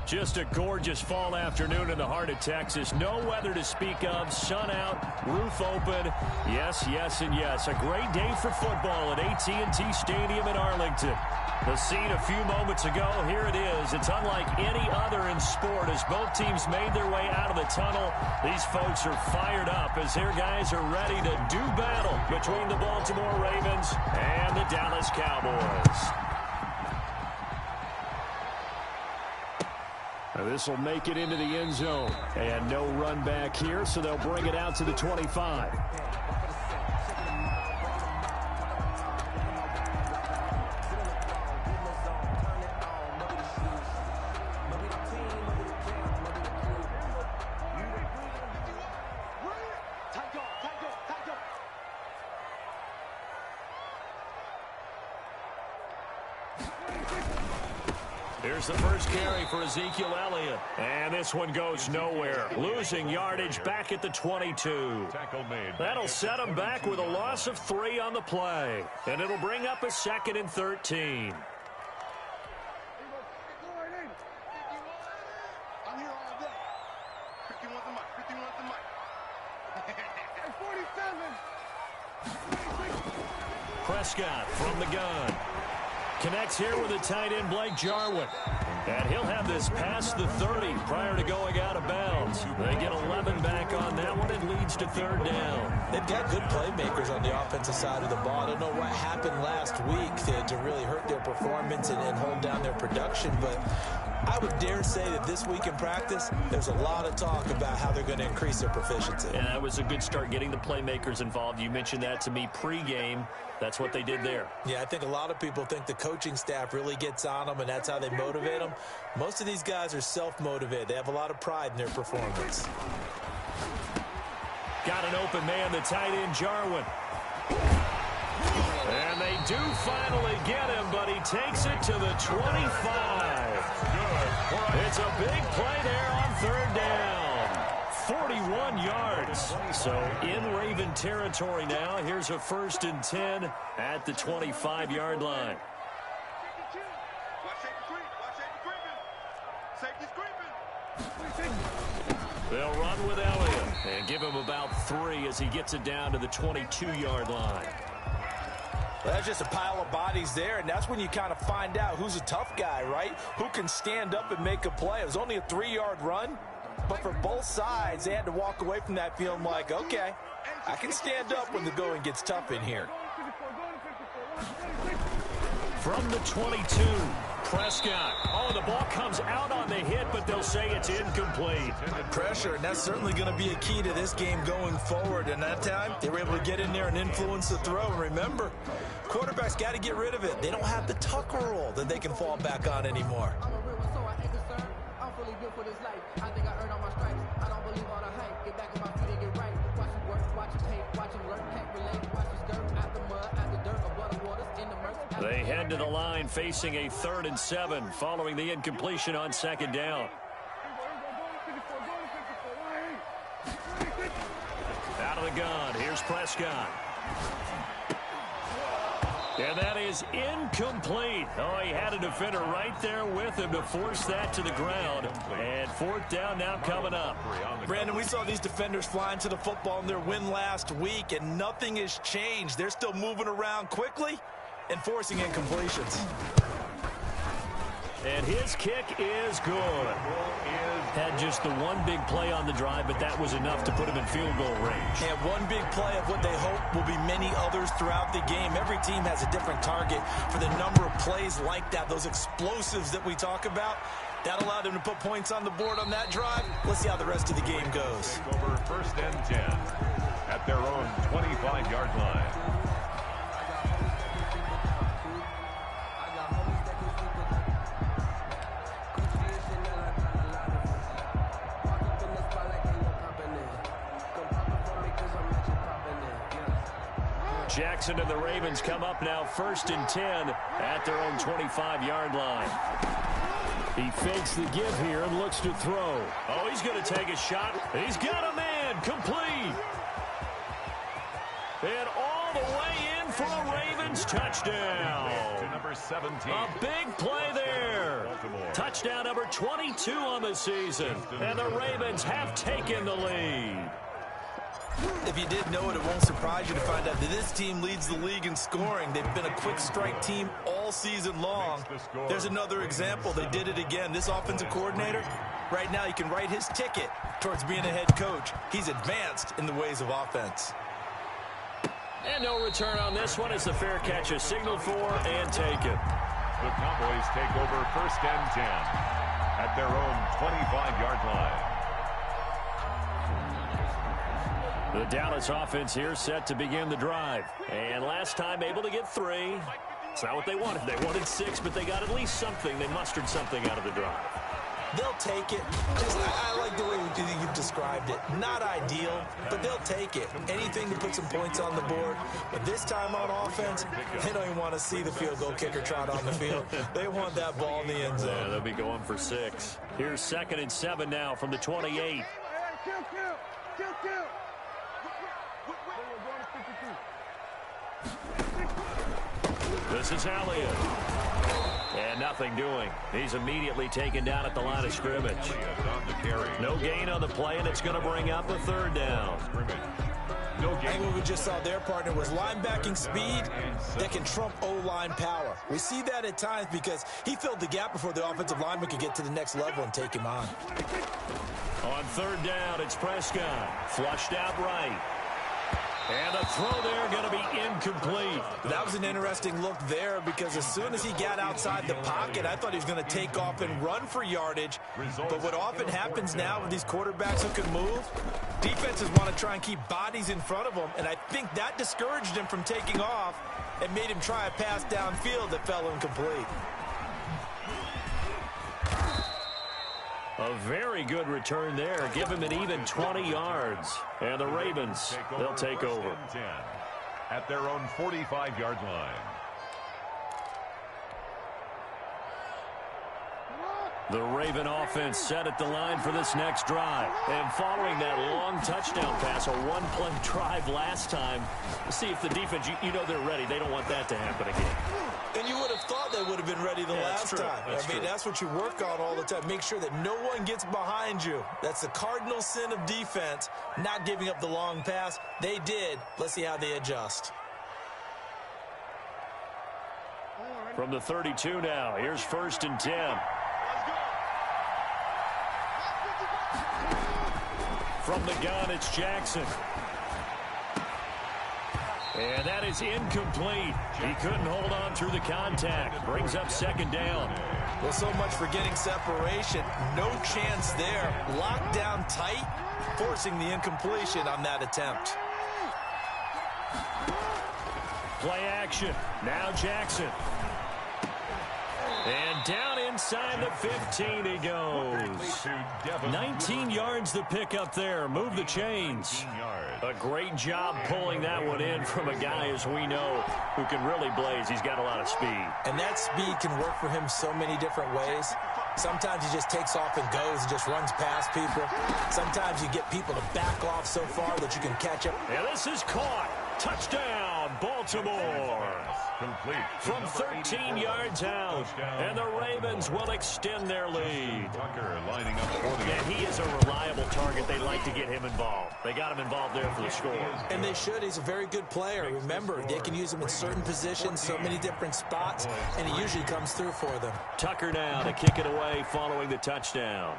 Just a gorgeous fall afternoon in the heart of Texas. No weather to speak of. Sun out, roof open. Yes, yes, and yes. A great day for football at AT&T Stadium in Arlington. The scene a few moments ago, here it is. It's unlike any other in sport as both teams made their way out of the tunnel. These folks are fired up as their guys are ready to do battle between the Baltimore Ravens and the Dallas Cowboys. This will make it into the end zone. And no run back here, so they'll bring it out to the 25. Here's the first carry for Ezekiel Elliott. And this one goes nowhere. Losing yardage back at the 22. That'll set him back with a loss of 3 on the play. And it'll bring up a 2nd and 13. Prescott from the gun. Connects here with the tight end, Blake Jarwin. And he'll have this past the 30 prior to going out of bounds. They get 11 back on that one. It leads to 3rd down. They've got good playmakers on the offensive side of the ball. I don't know what happened last week to really hurt their performance and hold down their production, but I would dare say that this week in practice, there's a lot of talk about how they're going to increase their proficiency. And that was a good start getting the playmakers involved. You mentioned that to me pregame. That's what they did there. Yeah, I think a lot of people think the coaching staff really gets on them, and that's how they motivate them. Most of these guys are self-motivated. They have a lot of pride in their performance. Got an open man, the tight end, Jarwin. And they do finally get him, but he takes it to the 25. It's a big play there on 3rd down. 41 yards. So in Raven territory now. Here's a 1st and 10 at the 25-yard line. They'll run with Elliott and give him about 3 as he gets it down to the 22-yard line. Well, that's just a pile of bodies there, and that's when you kind of find out who's a tough guy, right? Who can stand up and make a play. It was only a 3-yard run, but for both sides, they had to walk away from that feeling like, okay, I can stand up when the going gets tough in here. From the 22, Prescott. Oh, the ball comes out on the hit, but they'll say it's incomplete. Pressure, and that's certainly going to be a key to this game going forward. And that time, they were able to get in there and influence the throw. And remember, quarterbacks got to get rid of it. They don't have the tuck roll that they can fall back on anymore. They head to the line facing a 3rd and 7 following the incompletion on 2nd down. Out of the gun, here's Prescott. And that is incomplete. Oh, he had a defender right there with him to force that to the ground. And 4th down now coming up. Brandon, we saw these defenders flying to the football in their win last week, and nothing has changed. They're still moving around quickly and forcing incompletions. And his kick is good. Had just the one big play on the drive, but that was enough to put him in field goal range. And one big play of what they hope will be many others throughout the game. Every team has a different target for the number of plays like that, those explosives that we talk about. That allowed them to put points on the board on that drive. Let's see how the rest of the game goes. Over 1st and 10 at their own 25-yard line. Jackson and the Ravens come up now 1st and 10 at their own 25-yard line. He fakes the give here and looks to throw. Oh, he's going to take a shot. He's got a man complete. And all the way in for a Ravens Ravens touchdown. To number 17. A big play there. Touchdown number 22 on the season. And the Ravens have taken the lead. If you didn't know it, it won't surprise you to find out that this team leads the league in scoring. They've been a quick strike team all season long. There's another example. They did it again. This offensive coordinator, right now, you can write his ticket towards being a head coach. He's advanced in the ways of offense. And no return on this one as the fair catch is signaled for and taken. The Cowboys take over 1st and 10 at their own 25-yard line. The Dallas offense here set to begin the drive. And last time able to get 3. It's not what they wanted. They wanted 6, but they got at least something. They mustered something out of the drive. They'll take it. I like the way you've described it. Not ideal, but they'll take it. Anything to put some points on the board. But this time on offense, they don't even want to see the field goal kicker trot on the field. They want that ball in the end zone. Yeah, they'll be going for 6. Here's 2nd and 7 now from the 28. This is Elliott. And nothing doing. He's immediately taken down at the line of scrimmage. No gain on the play, and it's going to bring up a 3rd down. I think what we just saw their partner was linebacking speed that can trump O-line power. We see that at times because he filled the gap before the offensive lineman could get to the next level and take him on. On 3rd down, it's Prescott. Flushed out right. And the throw there going to be incomplete. That was an interesting look there because as soon as he got outside the pocket, I thought he was going to take off and run for yardage. But what often happens now with these quarterbacks who can move, defenses want to try and keep bodies in front of them, and I think that discouraged him from taking off and made him try a pass downfield that fell incomplete. A very good return there. Give him an even 20 yards. And the Ravens, they'll take over. At their own 45-yard line. The Raven offense set at the line for this next drive. And following that long touchdown pass, a one-play drive last time, see if the defense, you know they're ready. They don't want that to happen again. And you would have thought they would have been ready the last time. That's what you work on all the time. Make sure that no one gets behind you. That's the cardinal sin of defense, not giving up the long pass. They did. Let's see how they adjust. From the 32 now, here's 1st and 10. From the gun, it's Jackson. And that is incomplete. He couldn't hold on through the contact. Brings up 2nd down. Well, so much for getting separation. No chance there. Locked down tight, forcing the incompletion on that attempt. Play action. Now Jackson. And down inside the 15 he goes. 19 yards to pick up there. Move the chains. A great job pulling that one in from a guy, as we know, who can really blaze. He's got a lot of speed. And that speed can work for him so many different ways. Sometimes he just takes off and goes and just runs past people. Sometimes you get people to back off so far that you can catch up. And this is caught. Touchdown, Baltimore. Complete. From 13 yards out. And the Ravens will extend their lead. Tucker lining up for the And he is a reliable target. They like to get him involved. They got him involved there for the score. And they should. He's a very good player. Remember, they can use him in certain positions, so many different spots, and he usually comes through for them. Tucker now to kick it away following the touchdown.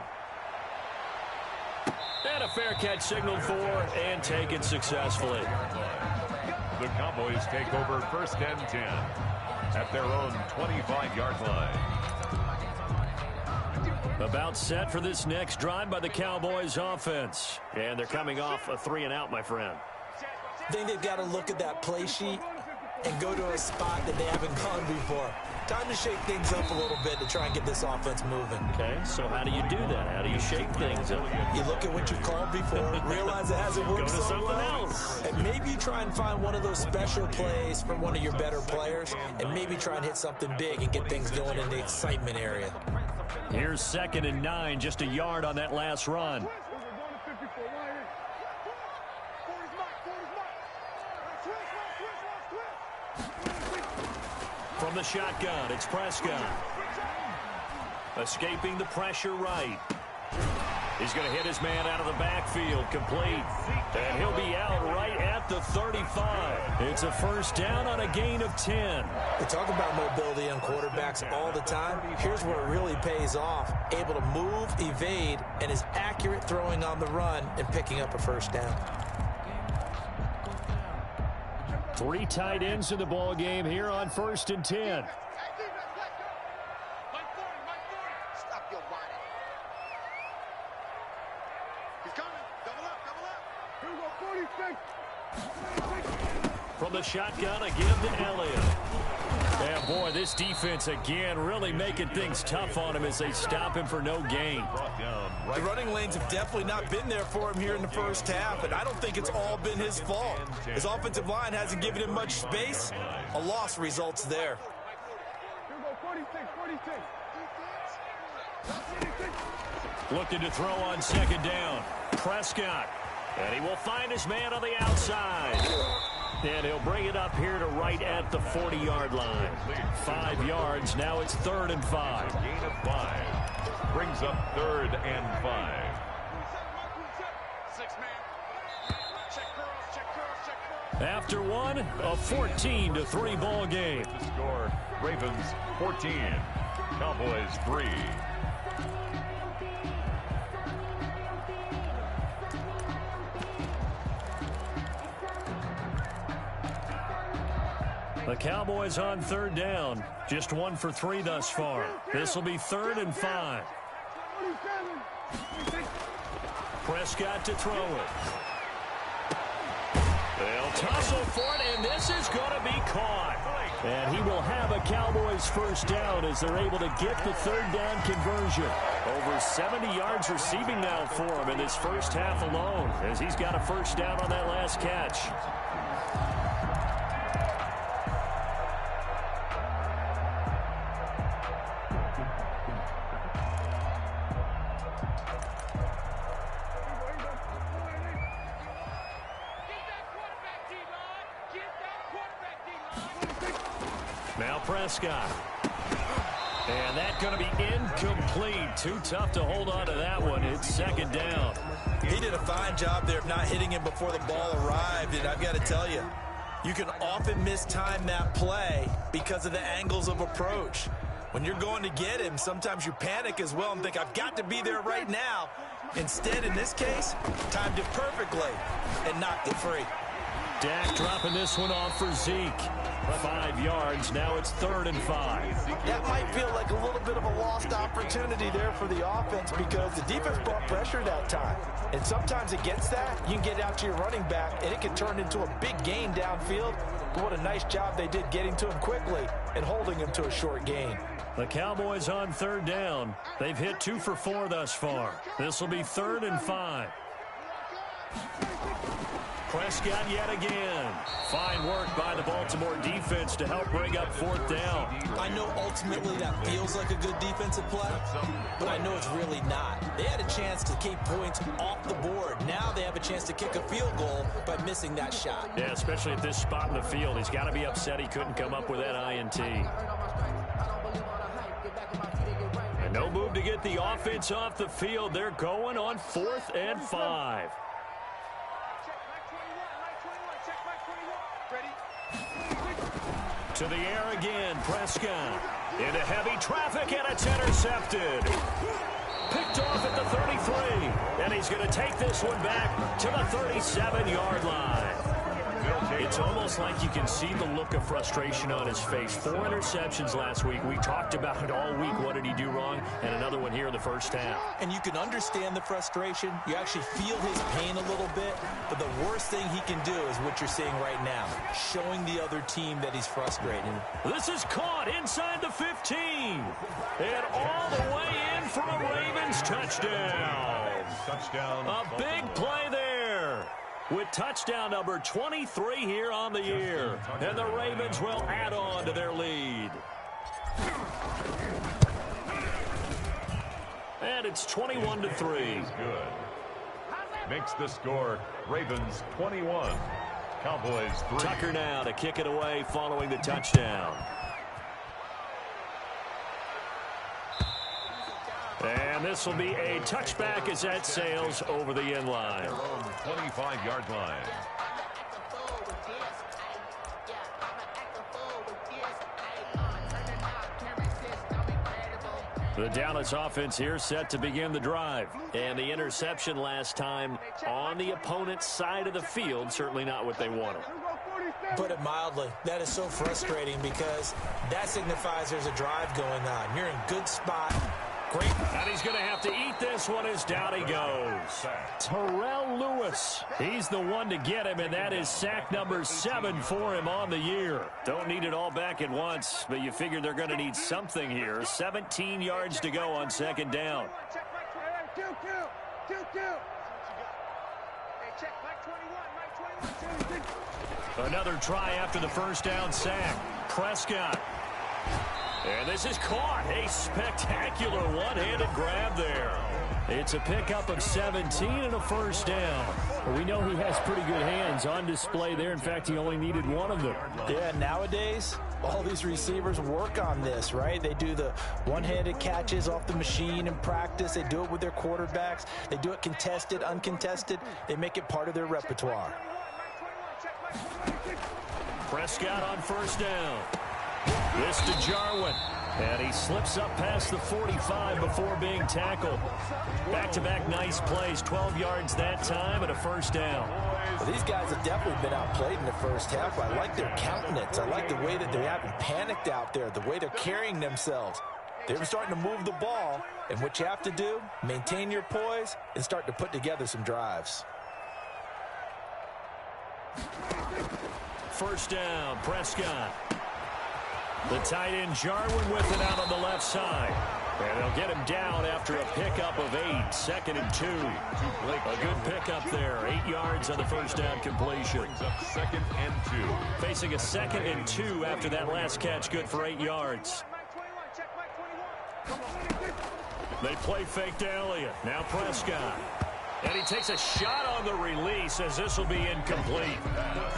And a fair catch signaled for and taken successfully. The Cowboys take over 1st and 10 at their own 25-yard line. About set for this next drive by the Cowboys offense. And they're coming off a 3-and-out, my friend. I think they've got to look at that play sheet and go to a spot that they haven't gone before. Time to shake things up a little bit to try and get this offense moving. Okay, so how do you do that? How do you shake things up? You look at what you've called before, realize it hasn't worked Go to so something well, else. and maybe try and find one of those special plays from one of your better players, and maybe try and hit something big and get things going in the excitement area. Here's 2nd and 9, just a yard on that last run. From the shotgun, it's Prescott. Escaping the pressure right. He's going to hit his man out of the backfield, complete. And he'll be out right at the 35. It's a first down on a gain of 10. We talk about mobility on quarterbacks all the time. Here's where it really pays off. Able to move, evade, and is accurate throwing on the run and picking up a first down. 3 tight ends in the ball game here on 1st and 10. From the shotgun, a give to Elliott. And boy, this defense again really making things tough on him as they stop him for no gain. The running lanes have definitely not been there for him here in the first half, and I don't think it's all been his fault. His offensive line hasn't given him much space. A loss results there. Looking to throw on 2nd down. Prescott. And he will find his man on the outside. And he'll bring it up here to right at the 40-yard line. 5 yards. Now it's 3rd and 5. Gain of 5. Brings up 3rd and 5. After one, a 14-3 ball game. The score, Ravens 14, Cowboys 3. The Cowboys on 3rd down. Just 1 for 3 thus far. This will be 3rd and 5. Prescott to throw it. They'll tussle for it, and this is going to be caught. And he will have a Cowboys first down as they're able to get the 3rd down conversion. Over 70 yards receiving now for him in this first half alone as he's got a first down on that last catch. Now Prescott. And that's going to be incomplete. Too tough to hold on to that one. It's 2nd down. He did a fine job there of not hitting him before the ball arrived. And I've got to tell you, you can often mistime that play because of the angles of approach. When you're going to get him, sometimes you panic as well and think, I've got to be there right now. Instead, in this case, timed it perfectly and knocked it free. Dak dropping this one off for Zeke. 5 yards. Now it's 3rd and 5. That might feel like a little bit of a lost opportunity there for the offense because the defense brought pressure that time. And sometimes against that, you can get out to your running back, and it can turn into a big gain downfield. But what a nice job they did getting to him quickly and holding him to a short gain. The Cowboys on 3rd down. They've hit 2 for 4 thus far. This will be 3rd and 5. Prescott yet again. Fine work by the Baltimore defense to help bring up 4th down. I know ultimately that feels like a good defensive play, but I know it's really not. They had a chance to keep points off the board. Now they have a chance to kick a field goal by missing that shot. Yeah, especially at this spot in the field. He's got to be upset he couldn't come up with that INT. And no move to get the offense off the field. They're going on 4th and 5. To the air again, Prescott. Into heavy traffic, and it's intercepted. Picked off at the 33. And he's going to take this one back to the 37-yard line. It's almost like you can see the look of frustration on his face. 4 interceptions last week. We talked about it all week. What did he do wrong? And another one here in the first half. And you can understand the frustration. You actually feel his pain a little bit. But the worst thing he can do is what you're seeing right now, showing the other team that he's frustrated. This is caught inside the 15. And all the way in for a Ravens touchdown. A big play there. With touchdown number 23 here on the year. And the Ravens will add on to their lead. And it's 21-3. Good. Makes the score Ravens 21, Cowboys 3. Tucker now to kick it away following the touchdown. And this will be a touchback as that sails over the end line. 25-yard line. The Dallas offense here set to begin the drive. And the interception last time on the opponent's side of the field, certainly not what they wanted. Put it mildly, that is so frustrating because that signifies there's a drive going on. You're in good spot. Great. And he's going to have to eat this one as down he goes. Terrell Lewis. He's the one to get him, and that is sack number 7 for him on the year. Don't need it all back at once, but you figure they're going to need something here. 17 yards to go on second down. Another try after the first down sack. Prescott. And this is caught. A spectacular one-handed grab there. It's a pickup of 17 and a first down. Well, we know he has pretty good hands on display there. In fact, he only needed one of them. Yeah, nowadays, all these receivers work on this, right? They do the one-handed catches off the machine in practice. They do it with their quarterbacks. They do it contested, uncontested. They make it part of their repertoire. Prescott on first down. This to Jarwin. And he slips up past the 45 before being tackled. Back-to-back nice plays. 12 yards that time and a first down. Well, these guys have definitely been outplayed in the first half. I like their countenance. I like the way that they haven't panicked out there, the way they're carrying themselves. They're starting to move the ball. And what you have to do, maintain your poise and start to put together some drives. First down, Prescott. The tight end Jarwin with it out on the left side. And they'll get him down after a pickup of 8. Second and 2. A good pickup there. 8 yards on the first down completion. Brings up second and 2. Facing a second and 2 after that last catch. Good for 8 yards. They play fake to Elliott. Now Prescott. And he takes a shot on the release as this will be incomplete.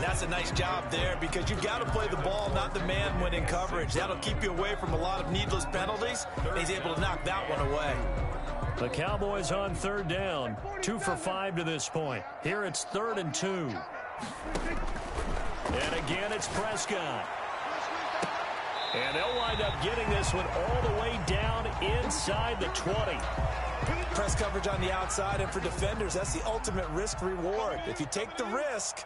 That's a nice job there because you've got to play the ball, not the man when in coverage. That'll keep you away from a lot of needless penalties. And he's able to knock that one away. The Cowboys on third down. 2 for 5 to this point. Here it's 3rd and 2. And again it's Prescott. And they'll wind up getting this one all the way down inside the 20. Press coverage on the outside, and for defenders, that's the ultimate risk-reward. If you take the risk,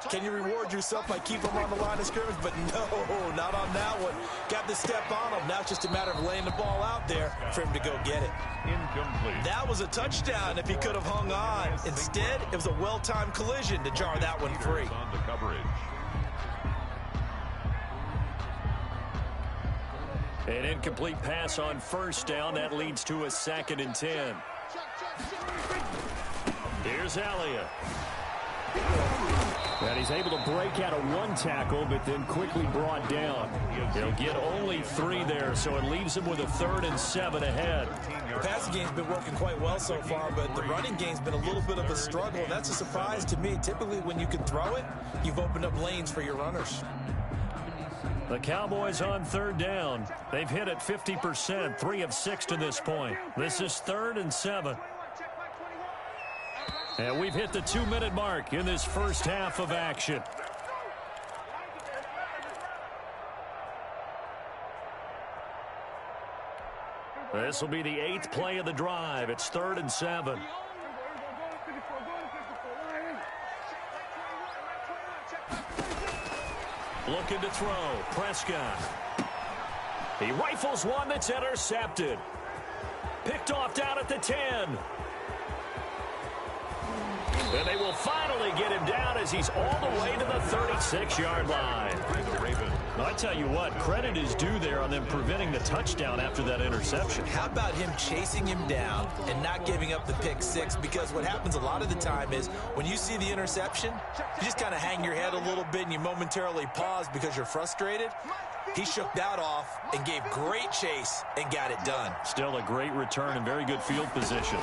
can you reward yourself by keeping them on the line of scrimmage? But no, not on that one. Got the step on him. Now it's just a matter of laying the ball out there for him to go get it. Incomplete. That was a touchdown if he could have hung on. Instead, it was a well-timed collision to jar that one free. On the coverage. An incomplete pass on first down. That leads to a 2nd and 10. Here's Elliott. And he's able to break out of 1 tackle, but then quickly brought down. He'll get only 3 there, so it leaves him with a 3rd and 7 ahead. The passing game's been working quite well so far, but the running game's been a little bit of a struggle, and that's a surprise to me. Typically, when you can throw it, you've opened up lanes for your runners. The Cowboys on third down. They've hit it 50%, 3 of 6 to this point. This is 3rd and 7. And we've hit the 2-minute mark in this first half of action. This will be the 8th play of the drive. It's 3rd and 7. Looking to throw. Prescott. He rifles one that's intercepted. Picked off down at the 10. And they will finally get him down as he's all the way to the 36-yard line. I tell you what, credit is due there on them preventing the touchdown after that interception. How about him chasing him down and not giving up the pick 6? Because what happens a lot of the time is when you see the interception, you just kind of hang your head a little bit and you momentarily pause because you're frustrated. He shook that off and gave great chase and got it done. Still a great return and very good field position.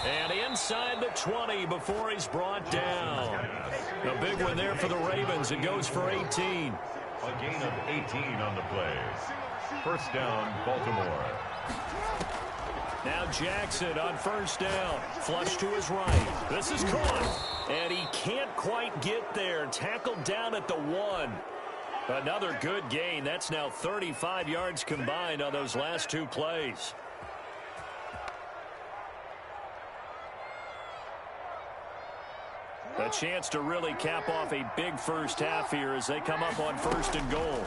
And inside the 20 before he's brought down. A big one there for the Ravens. It goes for 18. A gain of 18 on the play. First down, Baltimore. Now Jackson on first down. Flush to his right. This is caught. And he can't quite get there. Tackled down at the 1. Another good gain. That's now 35 yards combined on those last 2 plays. A chance to really cap off a big first half here as they come up on first and goal.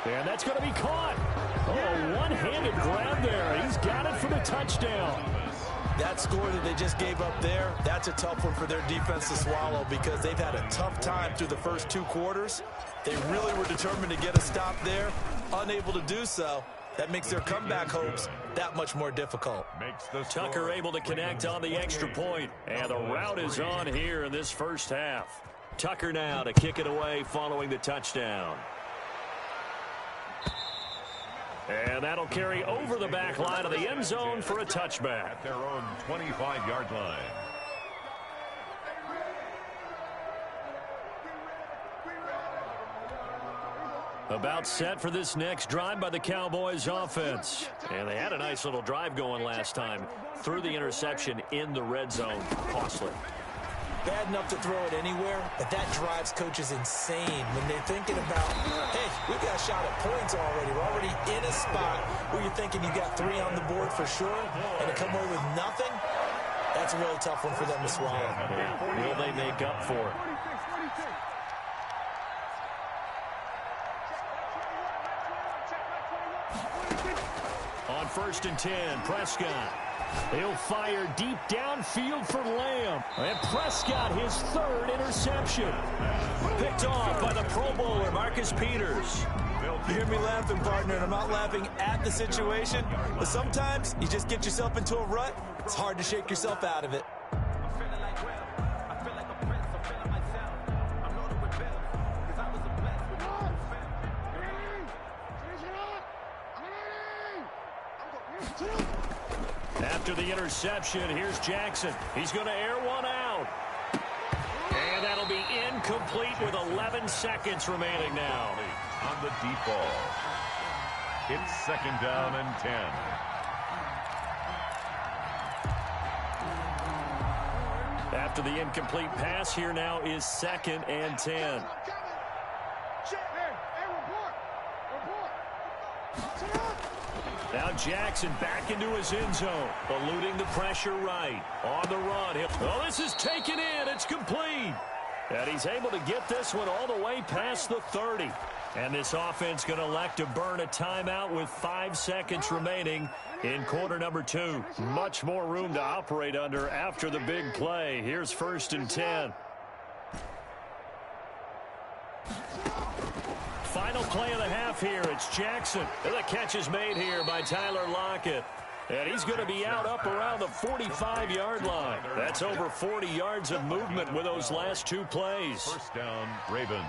And that's going to be caught. Oh, one-handed grab there. He's got it for the touchdown. That score that they just gave up there, that's a tough one for their defense to swallow because they've had a tough time through the first 2 quarters. They really were determined to get a stop there, unable to do so. That makes their comeback hopes that much more difficult. Tucker able to connect on the extra point. And the route is on here in this first half. Tucker now to kick it away following the touchdown. And that'll carry over the back line of the end zone for a touchback. At their own 25-yard line. About set for this next drive by the Cowboys offense. And they had a nice little drive going last time. Threw the interception in the red zone. Costly. Bad enough to throw it anywhere, but that drives coaches insane when they're thinking about, hey, we've got a shot at points already. We're already in a spot where you're thinking you got 3 on the board for sure, and to come away with nothing, that's a really tough one for them to swallow. Yeah. Will they make up for it? On first and 10, Prescott. He'll fire deep downfield for Lamb. And Prescott, his 3rd interception. Picked off by the Pro Bowler, Marcus Peters. You hear me laughing, partner, and I'm not laughing at the situation. But sometimes you just get yourself into a rut. It's hard to shake yourself out of it. After the interception, here's Jackson. He's going to air one out. And that'll be incomplete with 11 seconds remaining now. On the deep ball. It's 2nd down and 10. After the incomplete pass, here now is 2nd and 10. Now Jackson back into his end zone, eluding the pressure right. On the run. Oh, this is taken in. It's complete. And he's able to get this one all the way past the 30. And this offense going to elect to burn a timeout with 5 seconds remaining in quarter number 2. Much more room to operate under after the big play. Here's 1st and 10. Final play of the half here. It's Jackson. And the catch is made here by Tyler Lockett. And he's going to be out up around the 45-yard line. That's over 40 yards of movement with those last 2 plays. First down, Ravens.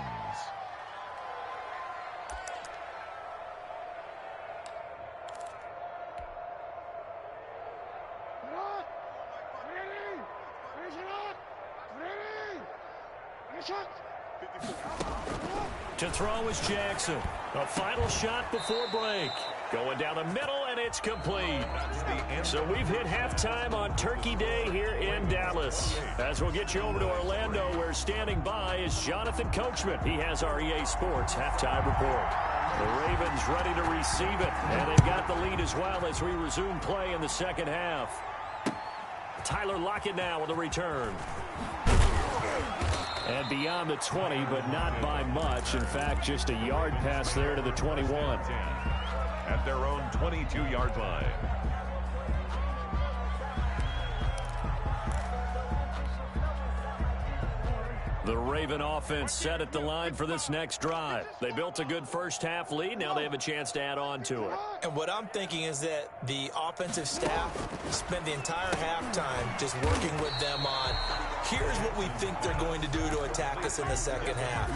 To throw is Jackson. A final shot before break. Going down the middle, and it's complete. So we've hit halftime on Turkey Day here in Dallas. As we'll get you over to Orlando, where standing by is Jonathan Coachman. He has our EA Sports halftime report. The Ravens ready to receive it, and they've got the lead as well as we resume play in the second half. Tyler Lockett now with a return. And beyond the 20, but not by much. In fact, just a yard pass there to the 21. At their own 22-yard line. The Raven offense set at the line for this next drive. They built a good first half lead. Now they have a chance to add on to it. And what I'm thinking is that the offensive staff spent the entire halftime just working with them on, here's what we think they're going to do to attack us in the second half.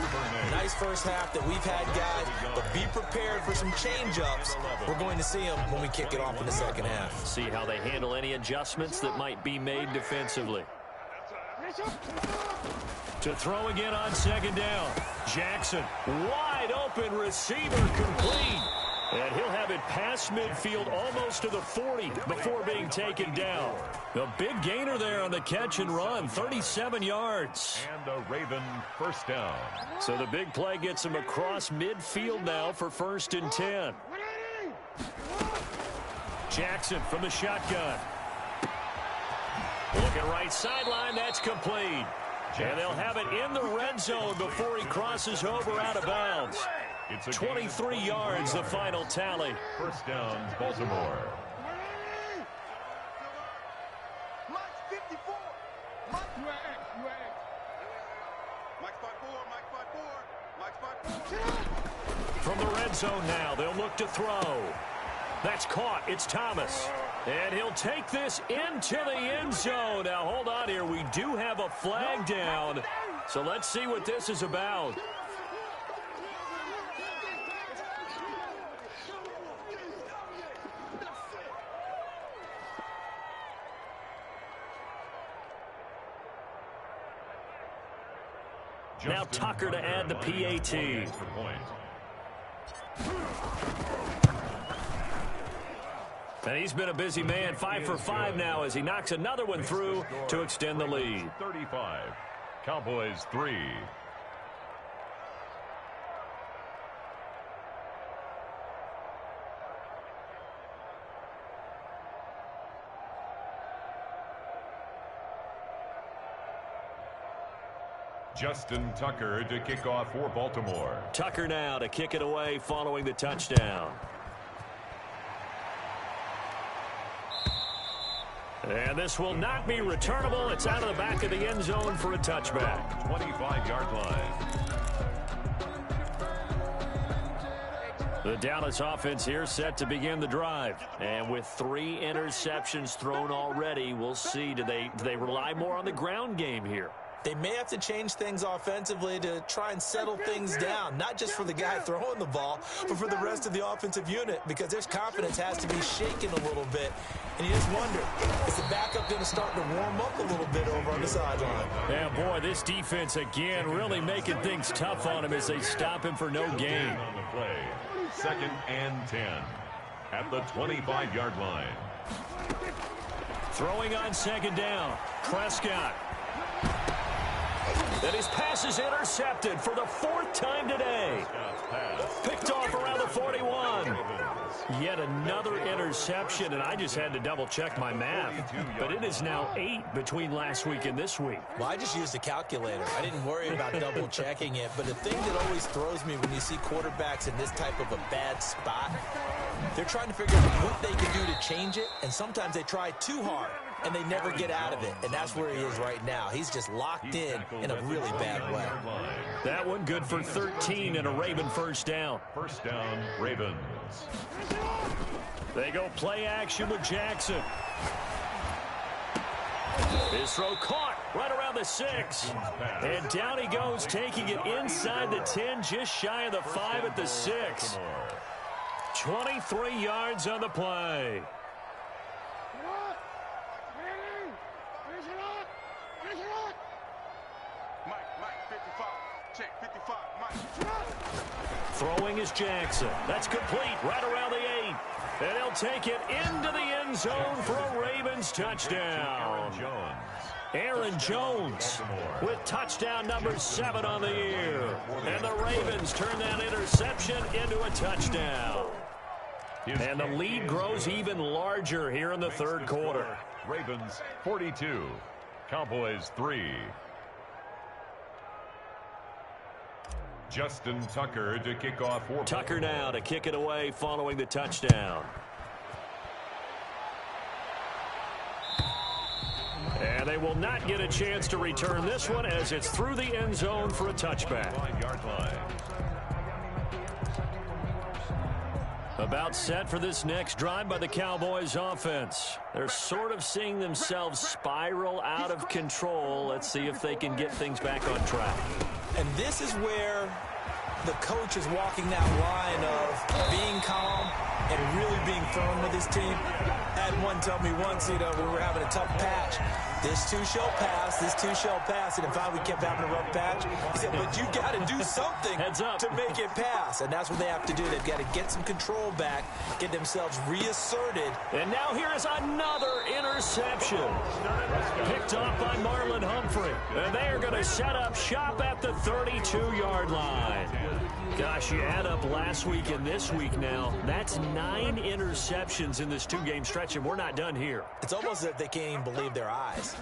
Nice first half that we've had, guys, but be prepared for some change-ups. We're going to see them when we kick it off in the second half. See how they handle any adjustments that might be made defensively. To throw again on second down. Jackson, wide open receiver, complete. And he'll have it past midfield almost to the 40 before being taken down. The big gainer there on the catch and run, 37 yards. And a Raven first down. So the big play gets him across midfield now for 1st and 10. Jackson from the shotgun. Looking right sideline, that's complete. And they'll have it in the red zone before he crosses over out of bounds. It's a 23 yards, the final tally. First down, Baltimore. From the red zone now, they'll look to throw. That's caught. It's Thomas. And he'll take this into the end zone. Now, hold on here. We do have a flag down. So let's see what this is about. Now Tucker to add the PAT. And he's been a busy man, 5 for 5 now as he knocks another one through to extend the lead. 35. Cowboys 3. Justin Tucker to kick off for Baltimore. Tucker now to kick it away following the touchdown. And this will not be returnable. It's out of the back of the end zone for a touchback. 25-yard line. The Dallas offense here set to begin the drive. And with 3 interceptions thrown already, we'll see. Do they rely more on the ground game here? They may have to change things offensively to try and settle things down, not just for the guy throwing the ball, but for the rest of the offensive unit, because their confidence has to be shaken a little bit. And you just wonder, is the backup going to start to warm up a little bit over on the sideline? Yeah, boy, this defense again really making things tough on him as they stop him for no gain. On the play, 2nd and 10 at the 25-yard line. Throwing on second down, Prescott. And his pass is intercepted for the 4th time today. Picked off around the 41. Yet another interception, and I just had to double-check my math. But it is now 8 between last week and this week. Well, I just used a calculator. I didn't worry about double-checking it. But the thing that always throws me when you see quarterbacks in this type of a bad spot, they're trying to figure out what they can do to change it, and sometimes they try too hard. And they never get out of it, and that's where he is right now. He's just locked in a really bad way. That one good for 13 and a Raven first down. First down, Ravens. They go play action with Jackson. His throw caught right around the 6. And down he goes, taking it inside the 10, just shy of the 5 at the 6. 23 yards on the play. Throwing is Jackson. That's complete right around the 8. And he'll take it into the end zone for a Ravens touchdown. Aaron Jones with touchdown number 7 on the year. And the Ravens turn that interception into a touchdown. And the lead grows even larger here in the 3rd quarter. Ravens 42, Cowboys 3. Justin Tucker to kick off for Tucker now to kick it away following the touchdown. And they will not get a chance to return this one as it's through the end zone for a touchback. 5-yard line. About set for this next drive by the Cowboys offense. They're sort of seeing themselves spiral out of control. Let's see if they can get things back on track. And this is where the coach is walking that line of being calm and really being firm with his team. I had one tell me once, when we were having a tough patch, this too shall pass, this too shall pass. And if we kept having a rough patch, he said, but you got to do something to make it pass. And that's what they have to do. They've got to get some control back, get themselves reasserted. And now here is another interception. Picked off by Marlon Humphrey. And they are going to set up shop at the 32-yard line. Gosh, you add up last week and this week now. That's 9 interceptions in this 2-game stretch, and we're not done here. It's almost as if they can't even believe their eyes.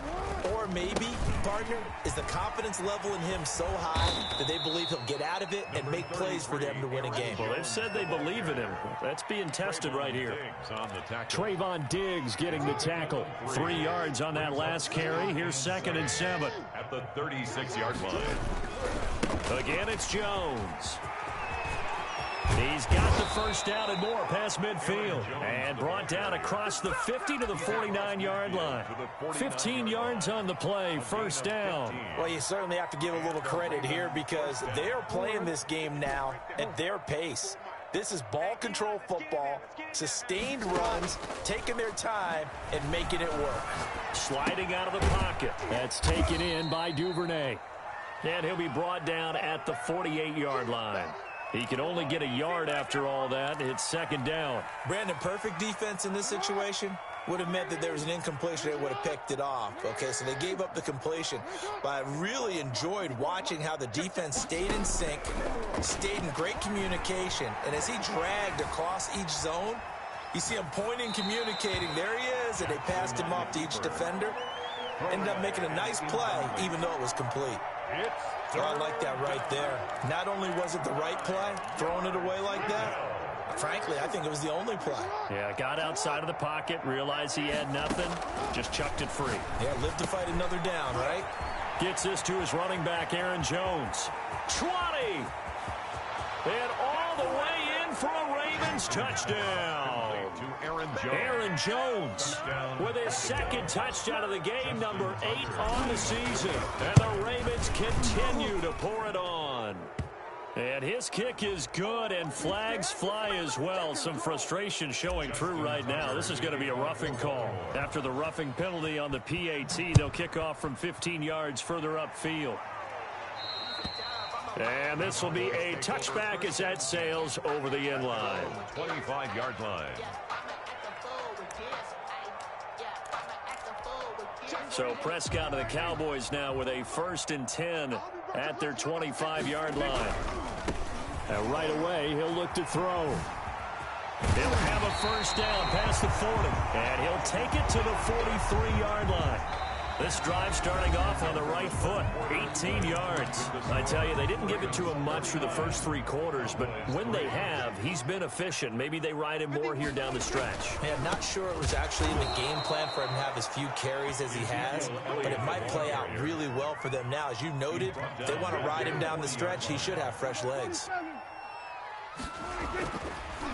Or maybe, partner, is the confidence level in him so high that they believe he'll get out of it and make plays for them to win a game. Well, they've said they believe in him. That's being tested right here. Trayvon Diggs getting the tackle. 3 yards on that last carry. Here's 2nd and 7. At the 36-yard line. Again, it's Jones. He's got the first down and more past midfield. And brought down across the 50 to the 49-yard line. 15 yards on the play, first down. Well, you certainly have to give a little credit here because they're playing this game now at their pace. This is ball control football, sustained runs, taking their time, and making it work. Sliding out of the pocket. That's taken in by Duvernay. And he'll be brought down at the 48-yard line. He can only get a yard after all that. It's 2nd down. Brandon, perfect defense in this situation would have meant that there was an incompletion. They would have picked it off. Okay, so they gave up the completion. But I really enjoyed watching how the defense stayed in sync, stayed in great communication. And as he dragged across each zone, you see him pointing, communicating. There he is, and they passed him off to each defender. Ended up making a nice play, even though it was complete. Oh, I like that right there. Not only was it the right play, throwing it away like that, frankly, I think it was the only play. Yeah, got outside of the pocket, realized he had nothing, just chucked it free. Yeah, live to fight another down, right? Gets this to his running back, Aaron Jones. 20! And all the way in for a Ravens touchdown. Aaron Jones with his 2nd touchdown of the game, number 8 on the season. And the Ravens continue to pour it on. And his kick is good, and flags fly as well. Some frustration showing through right now. This is going to be a roughing call. After the roughing penalty on the PAT, they'll kick off from 15 yards further upfield. And this will be a touchback as that sails over the end line. 25-yard line. So Prescott of the Cowboys now with a 1st and 10 at their 25-yard line. And right away, he'll look to throw. He'll have a first down past the 40. And he'll take it to the 43-yard line. This drive starting off on the right foot, 18 yards. I tell you, they didn't give it to him much for the first 3 quarters, but when they have, he's been efficient. Maybe they ride him more here down the stretch. Yeah, I'm not sure it was actually in the game plan for him to have as few carries as he has, but it might play out really well for them now. As you noted, if they want to ride him down the stretch, he should have fresh legs.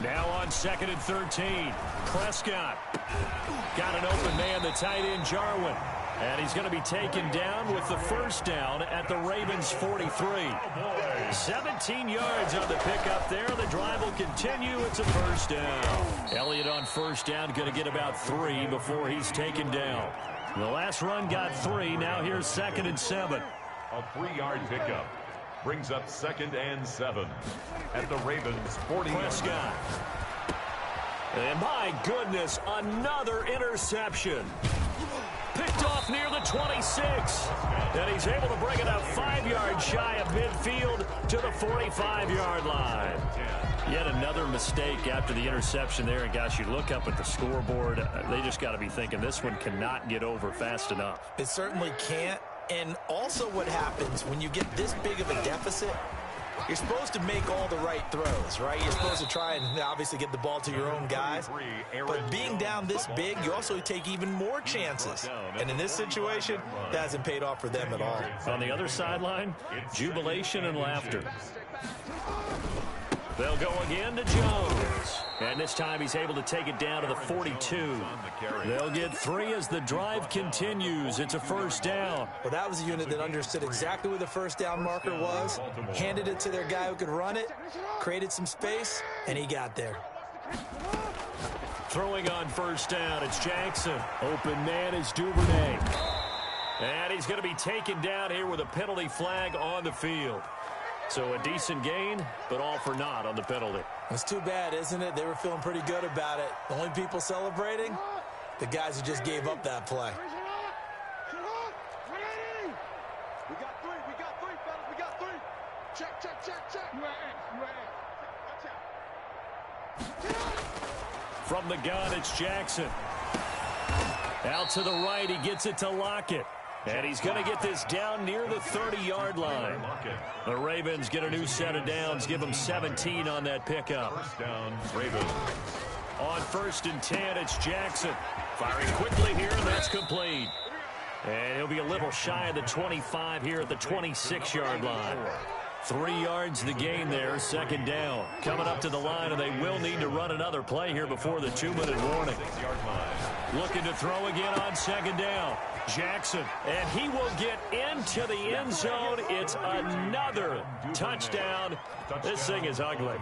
Now on 2nd and 13, Prescott got an open man, the tight end Jarwin. And he's going to be taken down with the first down at the Ravens 43. 17 yards on the pickup there. The drive will continue. It's a first down. Elliott on first down, going to get about 3 before he's taken down. The last run got 3. Now here's 2nd and 7. A 3-yard pickup brings up 2nd and 7 at the Ravens 40. Prescott. And my goodness, another interception. Picked off near the 26. And he's able to bring it up 5 yards shy of midfield to the 45-yard line. Yet another mistake after the interception there. And gosh, you look up at the scoreboard, they just got to be thinking this one cannot get over fast enough. It certainly can't. And also what happens when you get this big of a deficit, you're supposed to make all the right throws, right? You're supposed to try and obviously get the ball to your own guys. But being down this big, you also take even more chances. And in this situation, that hasn't paid off for them at all. On the other sideline, jubilation and laughter. They'll go again to Jones. And this time he's able to take it down to the 42. They'll get 3 as the drive continues. It's a first down. Well, that was a unit that understood exactly where the first down marker was, handed it to their guy who could run it, created some space, and he got there. Throwing on first down, it's Jackson. Open man is Duvernay. And he's going to be taken down here with a penalty flag on the field. So a decent gain, but all for naught on the penalty. It's too bad, isn't it? They were feeling pretty good about it. The only people celebrating, the guys who just gave up that play. We got 3, fellas, we got 3. Check. From the gun, it's Jackson. Out to the right, he gets it to Lockett. And he's going to get this down near the 30-yard line. The Ravens get a new set of downs, give them 17 on that pickup. First down, Ravens. On 1st and 10, it's Jackson. Firing quickly here, and that's complete. And he'll be a little shy of the 25 here at the 26-yard line. 3 yards the gain there, 2nd down. Coming up to the line, and they will need to run another play here before the 2-minute warning. Looking to throw again on 2nd down. Jackson, and he will get into the end zone. It's another touchdown. This thing is ugly.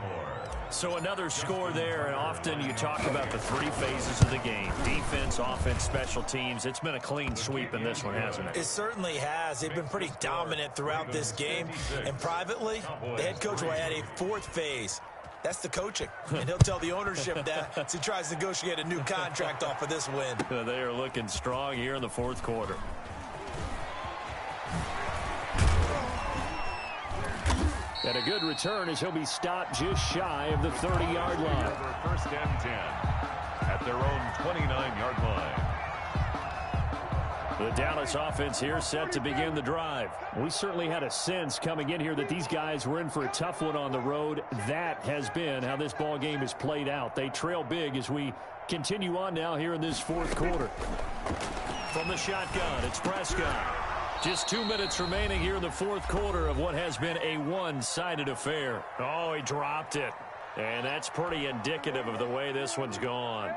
So another score there, and often you talk about the 3 phases of the game. Defense, offense, special teams. It's been a clean sweep in this one, hasn't it? It certainly has. They've been pretty dominant throughout this game. And privately, the head coach will add a 4th phase. That's the coaching. And he'll tell the ownership that as he tries to negotiate a new contract off of this win. They are looking strong here in the 4th quarter. And a good return as he'll be stopped just shy of the 30-yard line. First and 10 at their own 29-yard line. The Dallas offense here set to begin the drive. We certainly had a sense coming in here that these guys were in for a tough one on the road. That has been how this ball game has played out. They trail big as we continue on now here in this 4th quarter. From the shotgun, it's Prescott. Just 2 minutes remaining here in the 4th quarter of what has been a one-sided affair. Oh, he dropped it. And that's pretty indicative of the way this one's gone.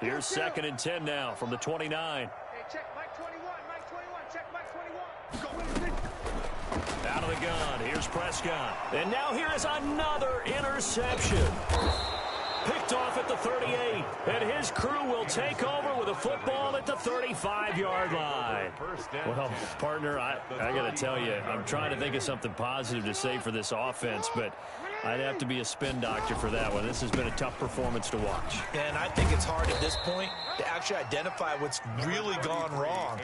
Here's 2nd and 10 now from the 29. Check Mike 21, check Mike 21. Out of the gun, here's Prescott. And now here is another interception. Picked off at the 38, and his crew will take over with a football at the 35-yard line. Well, partner, I got to tell you, I'm trying to think of something positive to say for this offense, but I'd have to be a spin doctor for that one. This has been a tough performance to watch. And I think it's hard at this point to actually identify what's really gone wrong.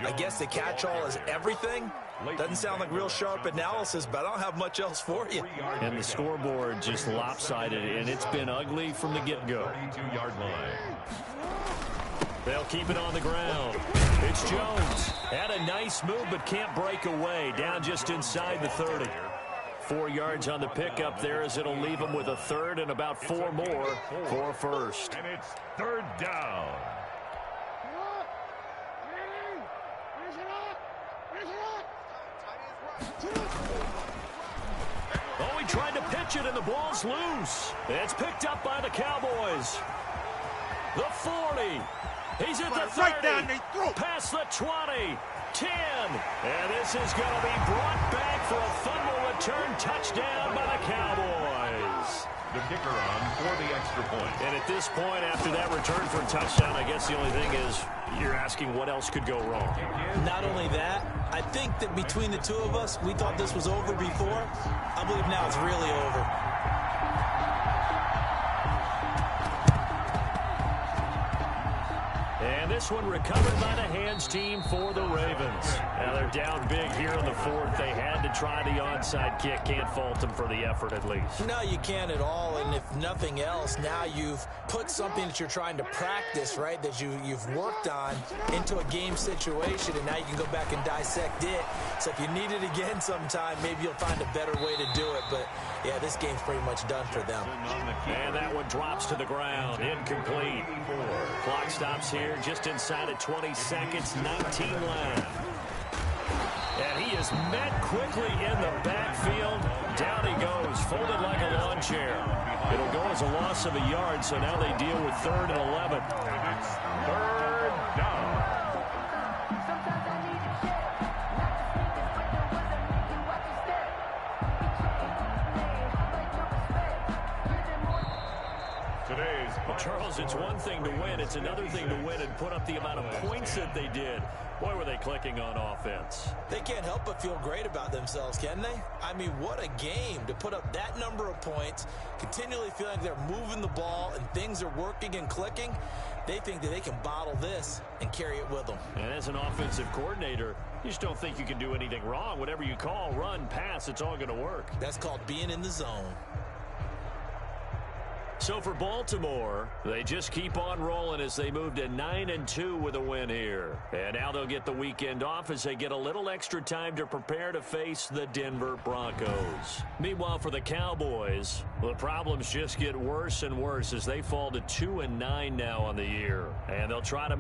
I guess the catch-all is everything. Doesn't sound like real sharp analysis, but I don't have much else for you. And the scoreboard just lopsided, and it's been ugly from the get-go. 32-yard line. They'll keep it on the ground. It's Jones. Had a nice move, but can't break away. Down just inside the 30. 4 yards on the pickup there as it'll leave him with a 3rd and about 4 more for 1st. And it's 3rd down. Oh, he tried to pitch it, and the ball's loose. It's picked up by the Cowboys. The 40. He's at the 30. Past the 20. 10. And this is going to be brought back for a fumble return touchdown by the Cowboys. The kicker on for the extra point. And at this point, after that return for a touchdown, I guess the only thing is you're asking what else could go wrong. Not only that, I think that between the two of us, we thought this was over before. I believe now it's really over. And this one recovered by the hands team for the Ravens. Now they're down big here in the 4th. They had to try the onside kick. Can't fault them for the effort at least. No, you can't at all. And if nothing else, now you've put something that you're trying to practice, right, that you've worked on into a game situation, and now you can go back and dissect it. So if you need it again sometime, maybe you'll find a better way to do it. But, yeah, this game's pretty much done for them. And that one drops to the ground. Incomplete. Clock stops here just inside of 20 seconds. 19 left. And he is met quickly in the backfield. Down he goes, folded like a lawn chair. It'll go as a loss of a yard, so now they deal with 3rd and 11. And it's 3rd down. Charles, it's one thing to win. It's another thing to win and put up the amount of points that they did. Boy, were they clicking on offense. They can't help but feel great about themselves, can they? I mean, what a game to put up that number of points, continually feeling like they're moving the ball and things are working and clicking. They think that they can bottle this and carry it with them. And as an offensive coordinator, you just don't think you can do anything wrong. Whatever you call, run, pass, it's all going to work. That's called being in the zone. So for Baltimore, they just keep on rolling as they move to 9-2 with a win here. And now they'll get the weekend off as they get a little extra time to prepare to face the Denver Broncos. Meanwhile, for the Cowboys, the problems just get worse and worse as they fall to 2-9 now on the year. And they'll try to